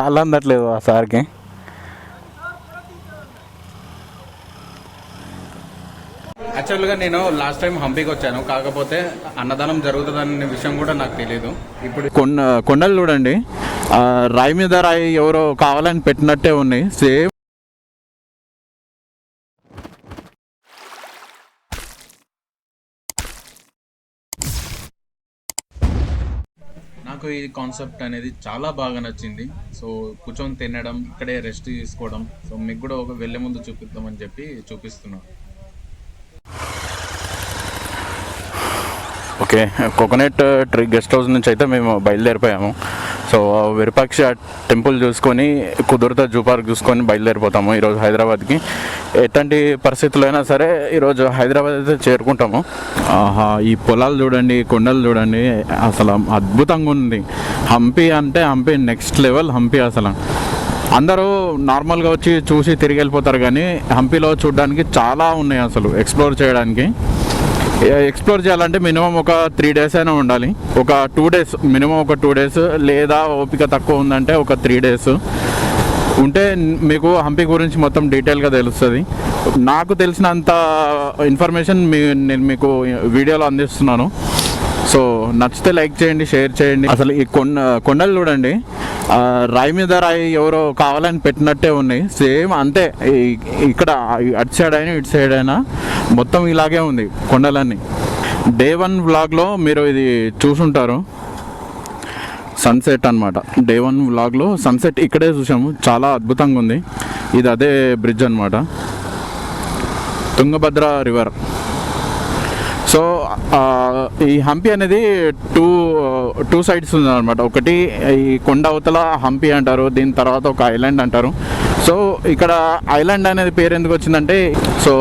కాళ్ళు అందట్లేదు ఆ సార్కి. యాక్చువల్గా నేను లాస్ట్ టైం హంపీకి వచ్చాను, కాకపోతే అన్నదానం జరుగుతుందనే విషయం కూడా నాకు తెలియదు. ఇప్పుడు కొండలు చూడండి, రాయి మీద రాయి ఎవరో కావాలని పెట్టినట్టే ఉన్నాయి సేమ్. నాకు ఈ కాన్సెప్ట్ అనేది చాలా బాగా నచ్చింది. సో కూర్చొని తినడం, ఇక్కడే రెస్ట్ తీసుకోవడం, సో మీకు కూడా ఒక వెళ్ళే ముందు చూపిద్దామని చెప్పి చూపిస్తున్నాను. Okay, coconut tree guest house నుంచి అయితే మేము బయలుదేరిపోయాము. సో విరూపాక్ష టెంపుల్ చూసుకొని కుదురుతా జూ పార్క్ చూసుకొని బయలుదేరిపోతాము ఈరోజు హైదరాబాద్కి. ఎట్లాంటి పరిస్థితులు అయినా సరే ఈరోజు హైదరాబాద్ అయితే చేరుకుంటాము. ఈ పొలాలు చూడండి, కొండలు చూడండి, అసలు అద్భుతంగా ఉంది. హంపి అంటే హంపి నెక్స్ట్ లెవెల్. హంపి అసలు అందరూ నార్మల్గా వచ్చి చూసి తిరిగి వెళ్ళిపోతారు, కానీ హంపిలో చూడడానికి చాలా ఉన్నాయి అసలు ఎక్స్ప్లోర్ చేయడానికి. ఎక్స్ప్లోర్ చేయాలంటే మినిమం ఒక 3 days అయినా ఉండాలి. ఒక 2 days, మినిమం ఒక 2 days, లేదా ఓపిక తక్కువ ఉందంటే ఒక 3 days ఉంటే మీకు హంపి గురించి మొత్తం డీటెయిల్గా తెలుస్తుంది. నాకు తెలిసినంత ఇన్ఫర్మేషన్ నేను మీకు వీడియోలో అందిస్తున్నాను. సో నచ్చితే లైక్ చేయండి, షేర్ చేయండి. అసలు ఈ కొండలు చూడండి, రాయి మీద రాయి ఎవరో కావాలని పెట్టినట్టే ఉన్నాయి సేమ్ అంతే. ఇక్కడ అటు సైడ్ అయినా ఇటు సైడ్ అయినా మొత్తం ఇలాగే ఉంది కొండలన్నీ. Day 1 వ్లాగ్లో మీరు ఇది చూసుంటారు, సన్సెట్ అనమాట. Day 1 వ్లాగ్లో సన్సెట్ ఇక్కడే చూసాము, చాలా అద్భుతంగా ఉంది. ఇది అదే బ్రిడ్జ్ అనమాట, తుంగభద్ర రివర్. సో ఈ హంపి అనేది టూ సైడ్స్ ఉందన్నమాట. ఒకటి ఈ కొండ అవతల హంపి అంటారు, దీని తర్వాత ఒక ఐలాండ్ అంటారు. సో ఇక్కడ ఐలాండ్ అనేది పేరు ఎందుకు వచ్చిందంటే, సో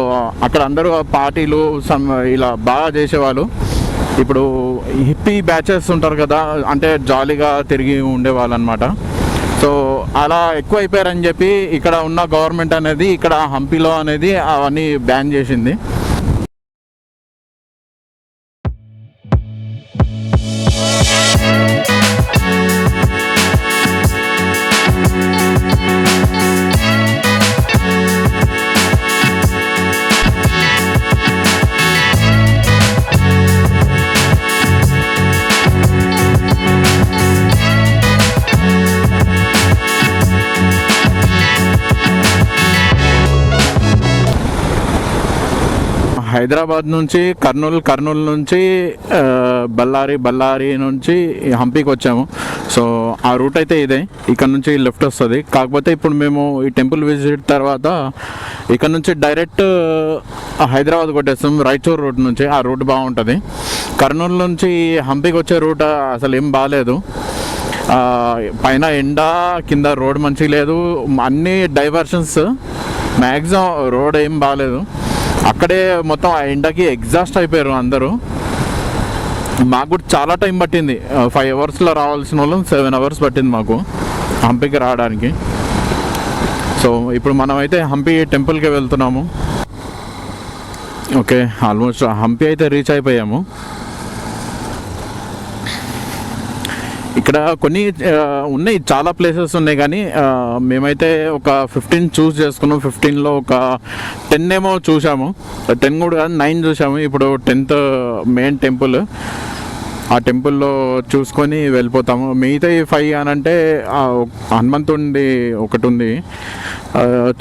అక్కడ అందరూ పార్టీలు ఇలా బాగా చేసేవాళ్ళు. ఇప్పుడు హిప్పీ బ్యాచెస్ ఉంటారు కదా, అంటే జాలీగా తిరిగి ఉండేవాళ్ళు అనమాట. సో అలా ఎక్కువ అయిపోయారని చెప్పి ఇక్కడ ఉన్న గవర్నమెంట్ అనేది ఇక్కడ హంపిలో అనేది అవన్నీ బ్యాన్ చేసింది. హైదరాబాద్ నుంచి కర్నూలు నుంచి బళ్ళారి నుంచి హంపీకి వచ్చాము. సో ఆ రూట్ అయితే ఇదే, ఇక్కడ నుంచి లెఫ్ట్ వస్తుంది. కాకపోతే ఇప్పుడు మేము ఈ టెంపుల్ విజిట్ తర్వాత ఇక్కడ నుంచి డైరెక్ట్ హైదరాబాద్ కొట్టేస్తాం రాయచూర్ రూట్ నుంచి. ఆ రూట్ బాగుంటుంది. కర్నూలు నుంచి హంపీకి వచ్చే రూట్ అసలు ఏం బాగాలేదు. పైన ఎండ, కింద రోడ్ మంచిగా లేదు, అన్ని డైవర్షన్స్, మ్యాక్సిమం రోడ్ ఏం బాగాలేదు. అక్కడే మొత్తం ఆ ఎండకి ఎగ్జాస్ట్ అయిపోయారు అందరూ. మాకు కూడా చాలా టైం పట్టింది. 5 hours రావాల్సిన వాళ్ళు 7 hours పట్టింది మాకు హంపీకి రావడానికి. సో ఇప్పుడు మనమైతే హంపి టెంపుల్కి వెళ్తున్నాము. ఓకే, ఆల్మోస్ట్ హంపి అయితే రీచ్ అయిపోయాము. ఇక్కడ కొన్ని ఉన్నాయి, చాలా ప్లేసెస్ ఉన్నాయి, కానీ మేమైతే ఒక 15 చూస్ చేసుకున్నాం. 15లో ఒక 10 ఏమో చూసాము, 10 కూడా కాదు 9 చూసాము. ఇప్పుడు 10th మెయిన్ టెంపుల్, ఆ టెంపుల్లో చూసుకొని వెళ్ళిపోతాము. మిగతా 5 అని అంటే హనుమంతుడి ఒకటి ఉంది,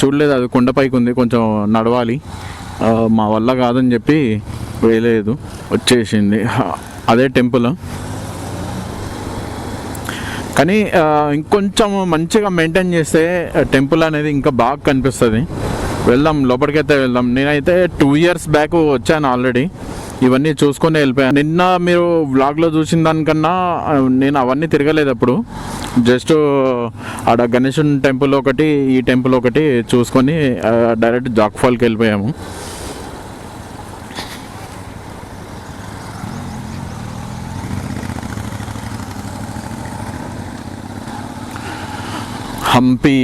చూడలేదు, అది కొండపైకి ఉంది, కొంచెం నడవాలి, మా వల్ల కాదని చెప్పి వేయలేదు, వచ్చేసింది అదే టెంపుల్. కానీ ఇంకొంచెం మంచిగా మెయింటైన్ చేస్తే టెంపుల్ అనేది ఇంకా బాగా కనిపిస్తుంది. వెళ్దాం, లోపలికైతే వెళ్దాం. నేనైతే 2 years బ్యాక్ వచ్చాను ఆల్రెడీ, ఇవన్నీ చూసుకొని వెళ్ళిపోయాను. నిన్న మీరు వ్లాగ్లో చూసిన దానికన్నా నేను అవన్నీ తిరగలేదు అప్పుడు. జస్ట్ ఆడ గణేశుని టెంపుల్ ఒకటి, ఈ టెంపుల్ ఒకటి చూసుకొని డైరెక్ట్ జాగ్ ఫాల్కి వెళ్ళిపోయాము. హంపి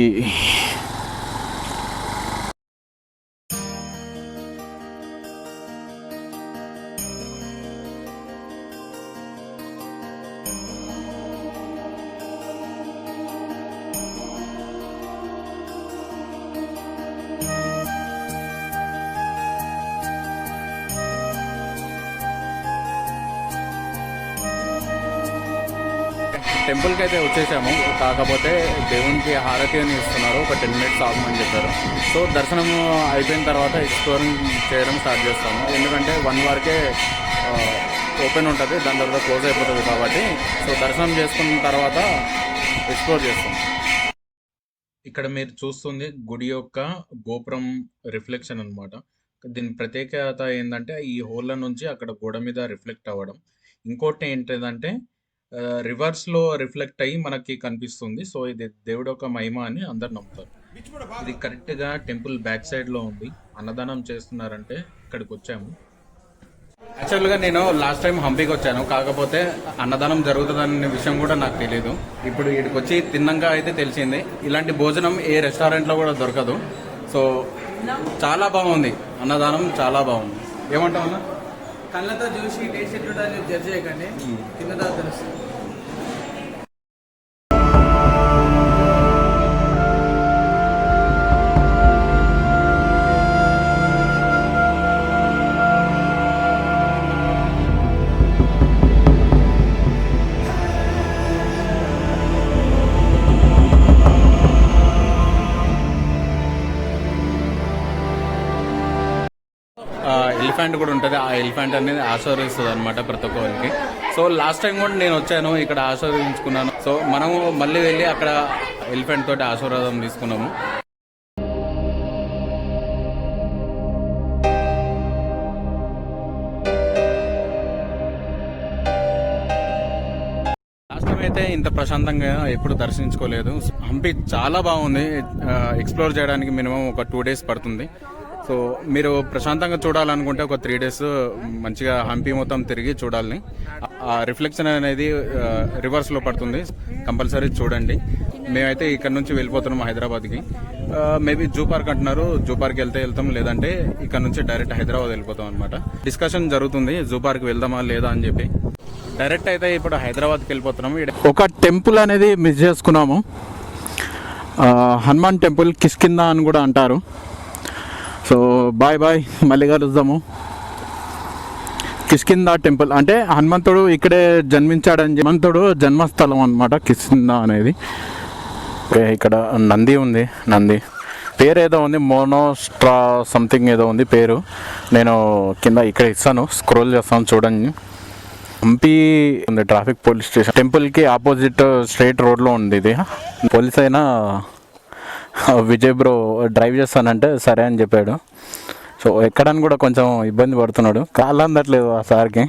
టెంపుల్కి అయితే వచ్చేసాము, కాకపోతే దేవునికి హారతి అని ఇస్తున్నారు, ఒక 10 minutes ఆగమని చెప్పారు. సో దర్శనం అయిపోయిన తర్వాత ఎక్స్ప్లోరింగ్ చేయడం స్టార్ట్ చేస్తాము, ఎందుకంటే 1 వరకే ఓపెన్ ఉంటుంది, దాని తర్వాత క్లోజ్ అయిపోతుంది కాబట్టి. సో దర్శనం చేసుకున్న తర్వాత ఎక్స్ప్లోర్ చేస్తాం. ఇక్కడ మీరు చూస్తుంది గుడి యొక్క గోపురం రిఫ్లెక్షన్ అన్నమాట. దీని ప్రత్యేకత ఏంటంటే ఈ హోల్ల నుంచి అక్కడ గోడ మీద రిఫ్లెక్ట్ అవ్వడం. ఇంకోటి ఏంటిదంటే రివర్స్లో రిఫ్లెక్ట్ అయ్యి మనకి కనిపిస్తుంది. సో ఇది దేవుడి యొక్క మహిమ అని అందరు నమ్ముతారు. ఇది కరెక్ట్గా టెంపుల్ బ్యాక్ సైడ్లో ఉంది. అన్నదానం చేస్తున్నారంటే ఇక్కడికి వచ్చాము. యాక్చువల్గా నేను లాస్ట్ టైం హంపీకి వచ్చాను, కాకపోతే అన్నదానం జరుగుతుందనే విషయం కూడా నాకు తెలియదు. ఇప్పుడు ఇక్కడికి వచ్చి తిన్నాక అయితే తెలిసింది. ఇలాంటి భోజనం ఏ రెస్టారెంట్లో కూడా దొరకదు. సో చాలా బాగుంది, అన్నదానం చాలా బాగుంది. ఏమంటావు అన్న? కళ్ళతో చూసి టేస్ట్ ఎట్లుంటుందో జడ్జ్ చేయకండి, తిన్న తర్వాత తెలుస్తుంది. ఎలిఫెంట్ కూడా ఉంటుంది. ఆ ఎలిఫెంట్ అనేది ఆశీర్వదిస్తుంది అనమాట ప్రతి ఒక్కరికి. సో లాస్ట్ టైం కూడా నేను వచ్చాను, ఇక్కడ ఆశీర్వదించుకున్నాను. సో మనము మళ్ళీ వెళ్ళి అక్కడ ఎలిఫెంట్ తోటి ఆశీర్వాదం తీసుకున్నాము. లాస్ట్ టైం అయితే ఇంత ప్రశాంతంగా ఎప్పుడు దర్శించుకోలేదు. హంపి చాలా బాగుంది, ఎక్స్ప్లోర్ చేయడానికి మినిమం ఒక 2 days పడుతుంది. సో మీరు ప్రశాంతంగా చూడాలనుకుంటే ఒక 3 days మంచిగా హంపి మొత్తం తిరిగి చూడాలని. ఆ రిఫ్లెక్షన్ అనేది రివర్స్లో పడుతుంది, కంపల్సరీ చూడండి. మేమైతే ఇక్కడ నుంచి వెళ్ళిపోతున్నాం హైదరాబాద్కి. మేబీ జూ పార్క్ అంటున్నారు, జూ పార్క్ వెళ్తాం, లేదంటే ఇక్కడ నుంచి డైరెక్ట్ హైదరాబాద్ వెళ్ళిపోతాం అనమాట. డిస్కషన్ జరుగుతుంది జూ పార్క్ వెళ్దామా లేదా అని చెప్పి. డైరెక్ట్ అయితే ఇప్పుడు హైదరాబాద్కి వెళ్ళిపోతున్నాము. ఒక టెంపుల్ అనేది మిస్ చేసుకున్నాము, హనుమాన్ టెంపుల్, కిష్కిందా అని కూడా అంటారు. సో బాయ్ మళ్ళీ కలుద్దాము. కిష్కిందా టెంపుల్ అంటే హనుమంతుడు ఇక్కడే జన్మించాడని, హనుమంతుడు జన్మస్థలం అనమాట కిష్కిందా అనేది. ఇక్కడ నంది ఉంది, నంది పేరు ఏదో ఉంది, మోనోస్ట్రా సంథింగ్ ఏదో ఉంది పేరు. నేను కింద ఇక్కడ ఇస్తాను, స్క్రోల్ చేస్తాను చూడండి. హంపి ఉంది ట్రాఫిక్ పోలీస్ స్టేషన్, టెంపుల్కి ఆపోజిట్ స్ట్రైట్ రోడ్లో ఉంది ఇది. పోలీస్ అయినా విజయ్ బ్రో డ్రైవ్ చేస్తానంటే సరే అని చెప్పాడు. సో ఎక్కడానికి కూడా కొంచెం ఇబ్బంది పడుతున్నాడు, కాళ్ళు అందట్లేదు ఆ సార్కి.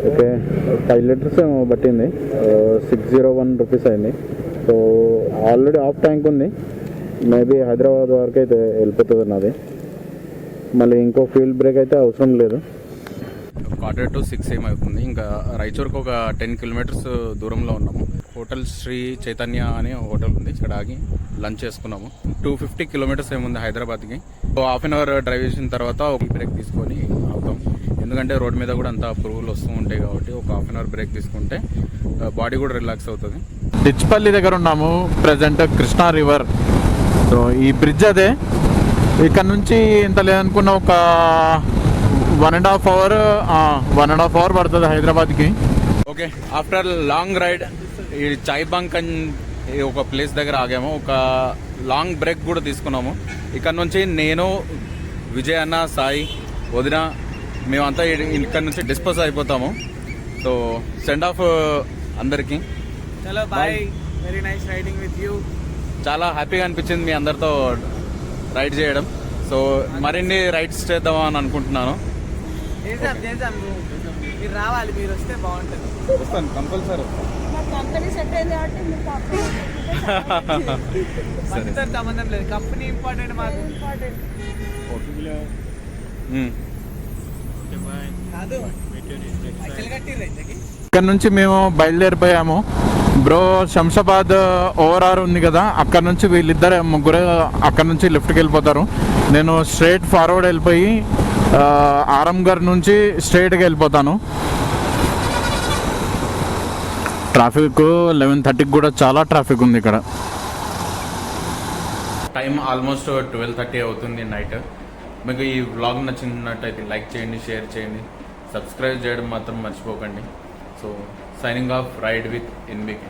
ఓకే 5 liters ఏమో పట్టింది, 601 rupees అయింది. సో ఆల్రెడీ హాఫ్ ట్యాంక్ ఉంది, మేబీ హైదరాబాద్ వరకు అయితే వెళ్ళిపోతుంది నాది. మళ్ళీ ఇంకో ఫ్యూల్ బ్రేక్ అయితే అవసరం లేదు. 5:45 ఏమవుతుంది. ఇంకా రాయచూర్కి ఒక 10 kilometers దూరంలో ఉన్నాము. హోటల్ శ్రీ చైతన్య అనే హోటల్ ఉంది, ఇక్కడ ఆగి లంచ్ చేసుకున్నాము. 250 kilometers ఏముంది హైదరాబాద్కి. So half an hour drive చేసిన తర్వాత ఒక బ్రేక్ తీసుకొని అవుతాం, ఎందుకంటే రోడ్ మీద కూడా అంతా పురుగులు వస్తూ ఉంటాయి కాబట్టి ఒక హాఫ్ అన్ అవర్ బ్రేక్ తీసుకుంటే బాడీ కూడా రిలాక్స్ అవుతుంది. డిచ్పల్లి దగ్గర ఉన్నాము ప్రజెంట్, కృష్ణా రివర్. సో ఈ బ్రిడ్జ్ అదే, ఇక్కడ నుంచి ఇంత లేదనుకున్న ఒక 1.5 hour పడుతుంది హైదరాబాద్కి. ఓకే, ఆఫ్టర్ లాంగ్ రైడ్ ఈ చాయ్ బంక్ అని ఒక ప్లేస్ దగ్గర ఆగాము, ఒక లాంగ్ బ్రేక్ కూడా తీసుకున్నాము. ఇక్కడ నుంచి నేను, విజయ్ అన్న, సాయి, వదిన మేమంతా ఇక్కడ నుంచి డిస్పోజ్ అయిపోతాము. సో సెండ్ ఆఫ్ అందరికి. చలో bye, very nice riding with you. చాలా హ్యాపీగా అనిపించింది మీ అందరితో రైడ్ చేయడం. సో మరిన్ని రైడ్స్ చేద్దామా అని అనుకుంటున్నాను. చేద్దాం, మీరు రావాలి, మీరు వస్తే బాగుంటుంది. వస్తాను కంపల్సరీ. కంపెనీ సెట్ అయింది కాబట్టి మనతో సంబంధం లేదు, కంపెనీ ఇంపార్టెంట్ మాకు. ఇక్కడ నుంచి మేము బయలుదేరిపోయాము. బ్రో శంషాబాద్ ఓఆర్ఆర్ ఉంది కదా, అక్కడ నుంచి వీళ్ళిద్దరు ముగ్గురు అక్కడ నుంచి లిఫ్ట్కి వెళ్ళిపోతారు. నేను స్ట్రైట్ ఫార్వర్డ్ వెళ్ళిపోయి ఆరంగర్ నుంచి స్ట్రైట్గా వెళ్ళిపోతాను. ట్రాఫిక్ 11:30కి కూడా చాలా ట్రాఫిక్ ఉంది ఇక్కడ. టైం ఆల్మోస్ట్ 12:30 అవుతుంది నైట్. మీకు ఈ వ్లాగ్ నచ్చినట్టయితే లైక్ చేయండి, షేర్ చేయండి, సబ్స్క్రైబ్ చేయడం మాత్రం మర్చిపోకండి. So signing off, ride with NBK.